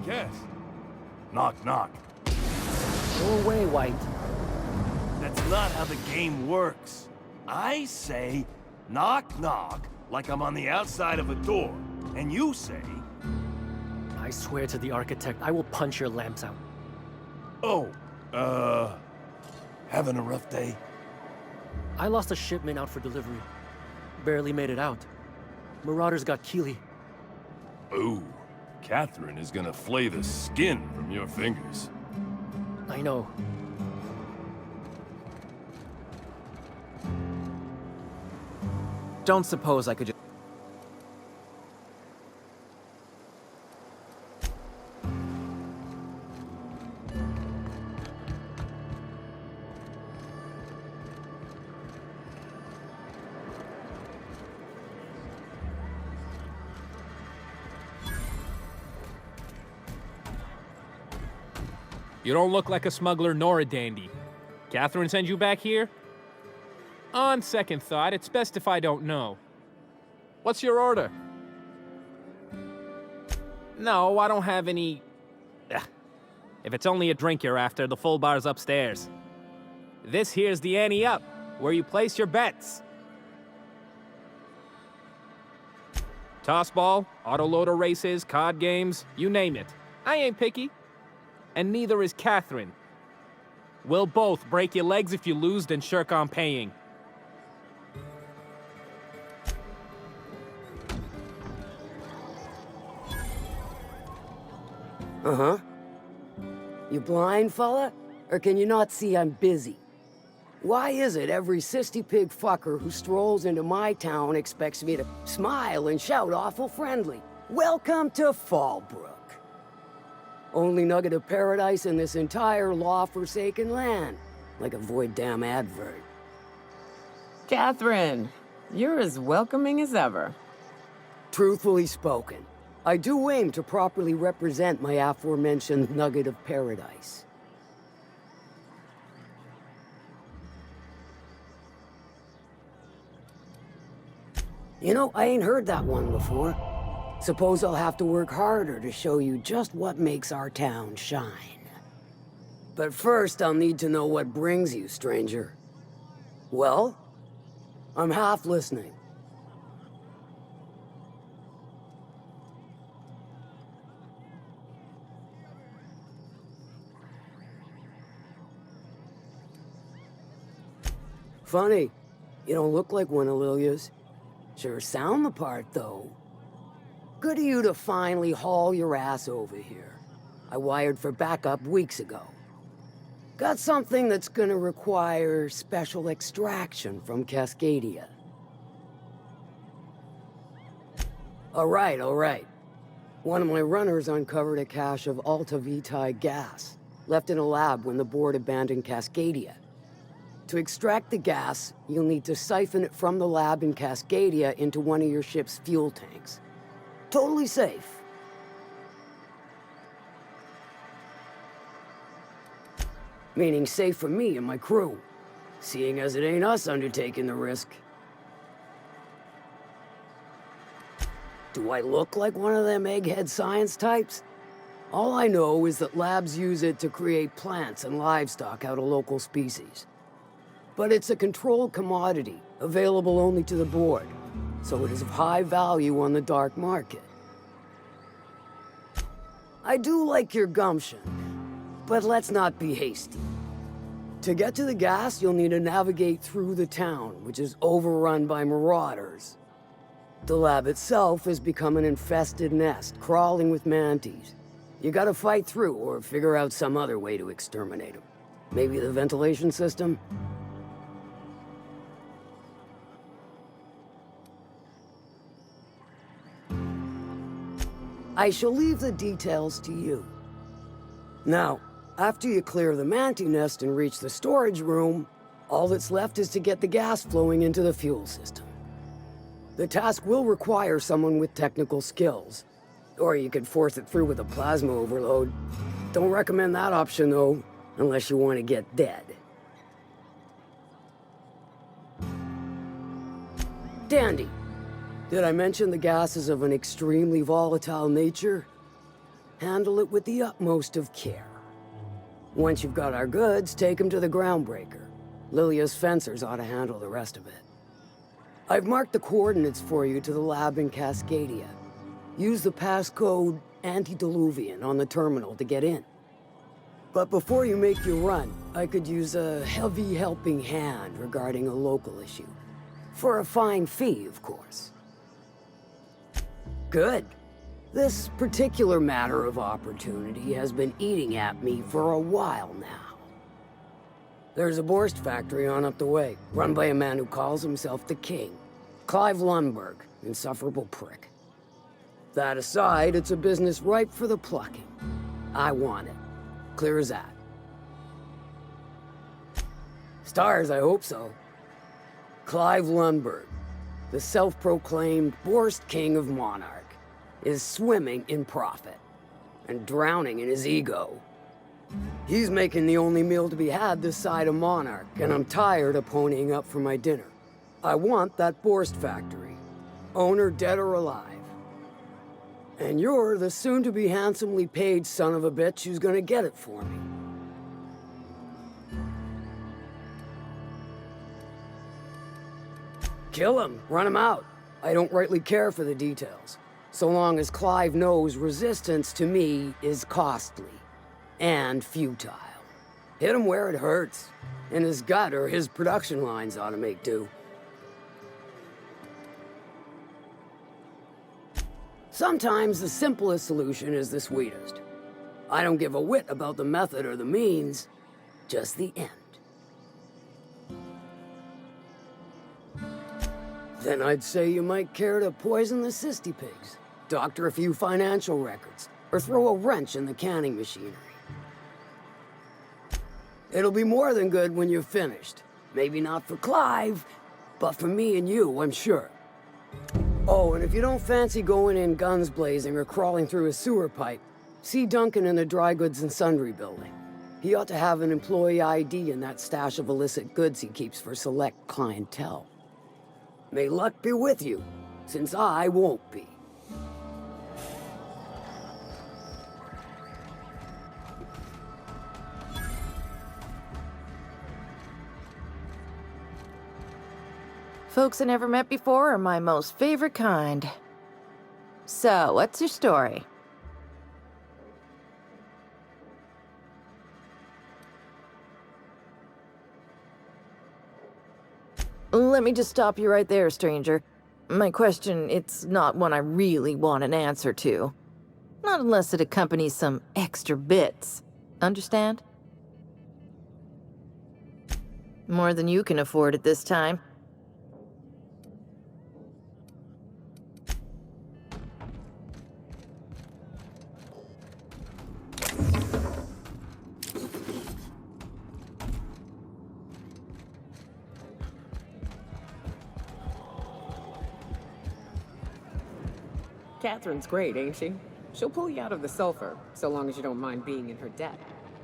guess. Knock, knock. Go away, White. That's not how the game works. I say, knock, knock, like I'm on the outside of a door. And you say... I swear to the architect, I will punch your lamps out. Oh, having a rough day? I lost a shipment out for delivery. Barely made it out. Marauders got Keeley. Ooh, Catherine is gonna flay the skin from your fingers. I know. Don't suppose I could just... You don't look like a smuggler nor a dandy. Catherine sent you back here? On second thought, it's best if I don't know. What's your order? No, I don't have any... Ugh. If it's only a drink you're after, the full bar's upstairs. This here's the ante up, where you place your bets. Tossball, autoloader races, card games, you name it. I ain't picky. And neither is Catherine. We'll both break your legs if you lose, then shirk on paying. Uh-huh. You blind, fella? Or can you not see I'm busy? Why is it every sissy pig fucker who strolls into my town expects me to smile and shout awful friendly? Welcome to Fallbrook. Only nugget of paradise in this entire law-forsaken land. Like a void damn advert. Catherine, you're as welcoming as ever. Truthfully spoken, I do aim to properly represent my aforementioned nugget of paradise. You know, I ain't heard that one before. Suppose I'll have to work harder to show you just what makes our town shine. But first, I'll need to know what brings you, stranger. Well? I'm half listening. Funny, you don't look like one of Lilia's. Sure sound the part, though. Good of you to finally haul your ass over here. I wired for backup weeks ago. Got something that's gonna require special extraction from Cascadia. All right. One of my runners uncovered a cache of Alta Vitae gas, left in a lab when the board abandoned Cascadia. To extract the gas, you'll need to siphon it from the lab in Cascadia into one of your ship's fuel tanks. Totally safe. Meaning safe for me and my crew, seeing as it ain't us undertaking the risk. Do I look like one of them egghead science types? All I know is that labs use it to create plants and livestock out of local species. But it's a controlled commodity, available only to the board, so it is of high value on the dark market. I do like your gumption, but let's not be hasty. To get to the gas, you'll need to navigate through the town, which is overrun by marauders. The lab itself has become an infested nest, crawling with mantis. You gotta fight through, or figure out some other way to exterminate them. Maybe the ventilation system? I shall leave the details to you. Now, after you clear the mantis nest and reach the storage room, all that's left is to get the gas flowing into the fuel system. The task will require someone with technical skills, or you could force it through with a plasma overload. Don't recommend that option, though, unless you want to get dead. Dandy. Did I mention the gas is of an extremely volatile nature? Handle it with the utmost of care. Once you've got our goods, take them to the groundbreaker. Lilia's fencers ought to handle the rest of it. I've marked the coordinates for you to the lab in Cascadia. Use the passcode Antediluvian on the terminal to get in. But before you make your run, I could use a heavy helping hand regarding a local issue. For a fine fee, of course. Good. This particular matter of opportunity has been eating at me for a while now. There's a Borst factory on up the way, run by a man who calls himself the King. Clive Lundberg, insufferable prick. That aside, it's a business ripe for the plucking. I want it. Clear as that. Stars, I hope so. Clive Lundberg, the self-proclaimed Borst King of Monarch, is swimming in profit and drowning in his ego. He's making the only meal to be had this side of Monarch, and I'm tired of ponying up for my dinner. I want that Borst factory, owner dead or alive. And you're the soon-to-be handsomely paid son of a bitch who's gonna get it for me. Kill him, run him out. I don't rightly care for the details, so long as Clive knows resistance to me is costly and futile. Hit him where it hurts, in his gut or his production lines ought to make do. Sometimes the simplest solution is the sweetest. I don't give a whit about the method or the means, just the end. Then I'd say you might care to poison the cysty pigs, doctor a few financial records, or throw a wrench in the canning machinery. It'll be more than good when you've finished. Maybe not for Clive, but for me and you, I'm sure. Oh, and if you don't fancy going in guns blazing or crawling through a sewer pipe, see Duncan in the Dry Goods and Sundry building. He ought to have an employee ID in that stash of illicit goods he keeps for select clientele. May luck be with you, since I won't be. Folks I never met before are my most favorite kind. So, what's your story? Let me just stop you right there, stranger. My question, it's not one I really want an answer to. Not unless it accompanies some extra bits. Understand? More than you can afford at this time. Catherine's great, ain't she? She'll pull you out of the sulfur, so long as you don't mind being in her debt.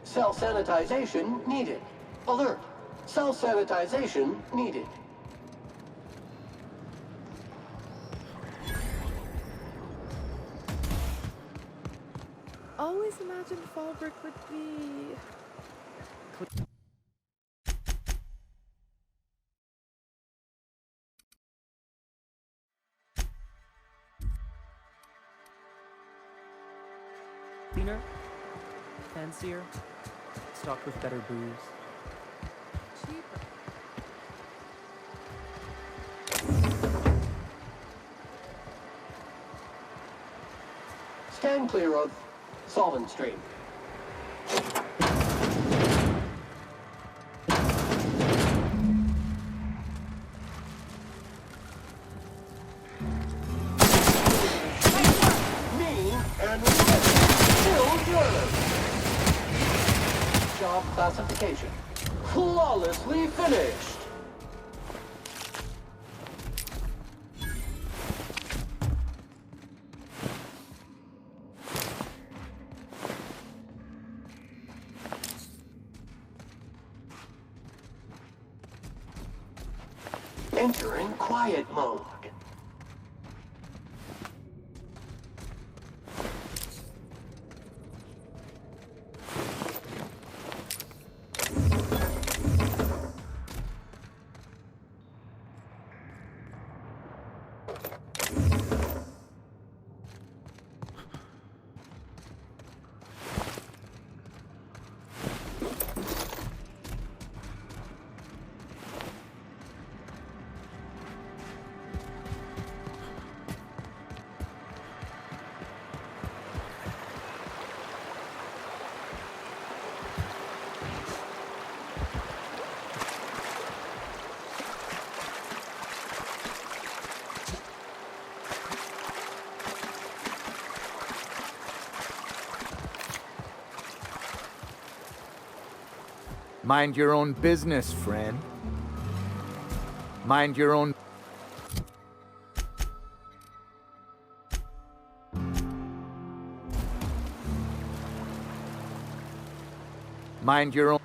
Cell sanitization needed. Alert. Cell sanitization needed. Always imagined Fallbrook would be... cleaner, fancier, stocked with better booze. cheaper. Stand clear of solvent stream. Mean and still fearless. Job classification. Flawlessly finished. Entering quiet mode. Mind your own business, friend. Mind your own... Mind your own...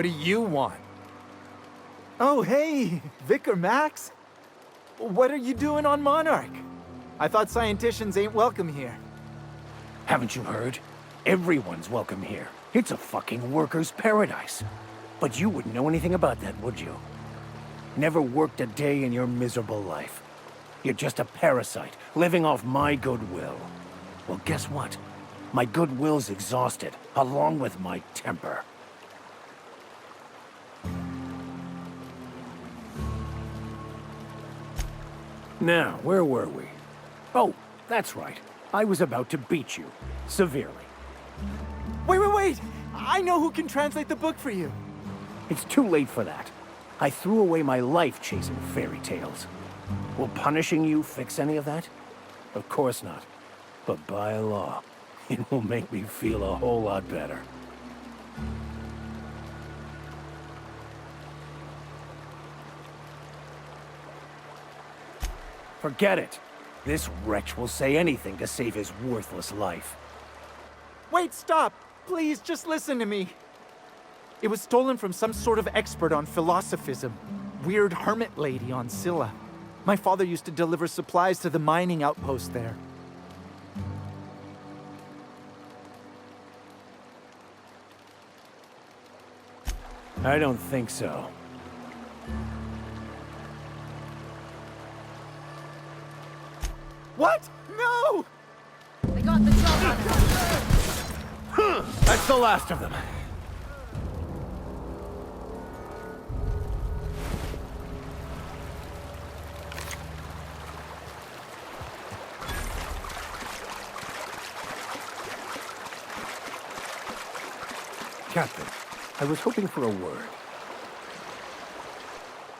What do you want? Oh, hey, Vicar Max. What are you doing on Monarch? I thought scienticians ain't welcome here. Haven't you heard? Everyone's welcome here. It's a fucking worker's paradise. But you wouldn't know anything about that, would you? Never worked a day in your miserable life. You're just a parasite, living off my goodwill. Well, guess what? My goodwill's exhausted, along with my temper. Now, where were we? Oh, that's right. I was about to beat you. Severely. Wait! I know who can translate the book for you. It's too late for that. I threw away my life chasing fairy tales. Will punishing you fix any of that? Of course not. But by law, it will make me feel a whole lot better. Forget it. This wretch will say anything to save his worthless life. Wait, stop! Please, just listen to me. It was stolen from some sort of expert on philosophism. Weird hermit lady on Scylla. My father used to deliver supplies to the mining outpost there. I don't think so. What? No! I got the job on. That's the last of them. Captain, I was hoping for a word.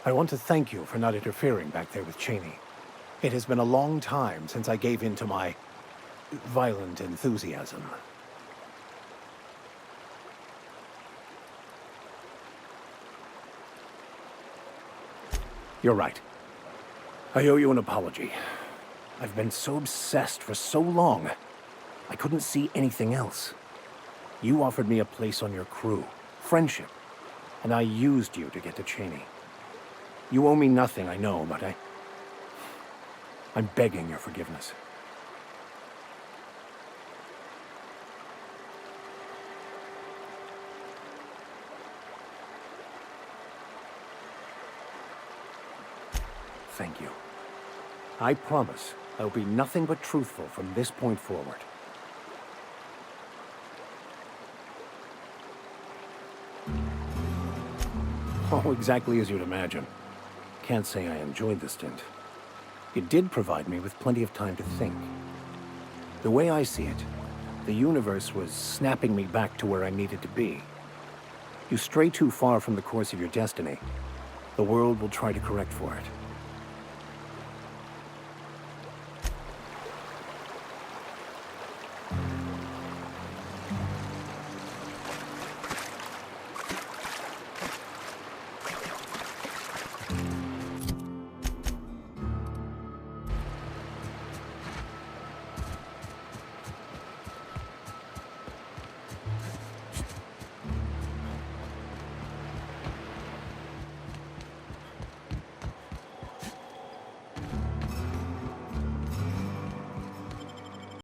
I want to thank you for not interfering back there with Cheney. It has been a long time since I gave in to my violent enthusiasm. You're right. I owe you an apology. I've been so obsessed for so long, I couldn't see anything else. You offered me a place on your crew, friendship, and I used you to get to Cheney. You owe me nothing, I know, but I'm begging your forgiveness. Thank you. I promise I'll be nothing but truthful from this point forward. Oh, exactly as you'd imagine. Can't say I enjoyed the stint. It did provide me with plenty of time to think. The way I see it, the universe was snapping me back to where I needed to be. You stray too far from the course of your destiny, the world will try to correct for it.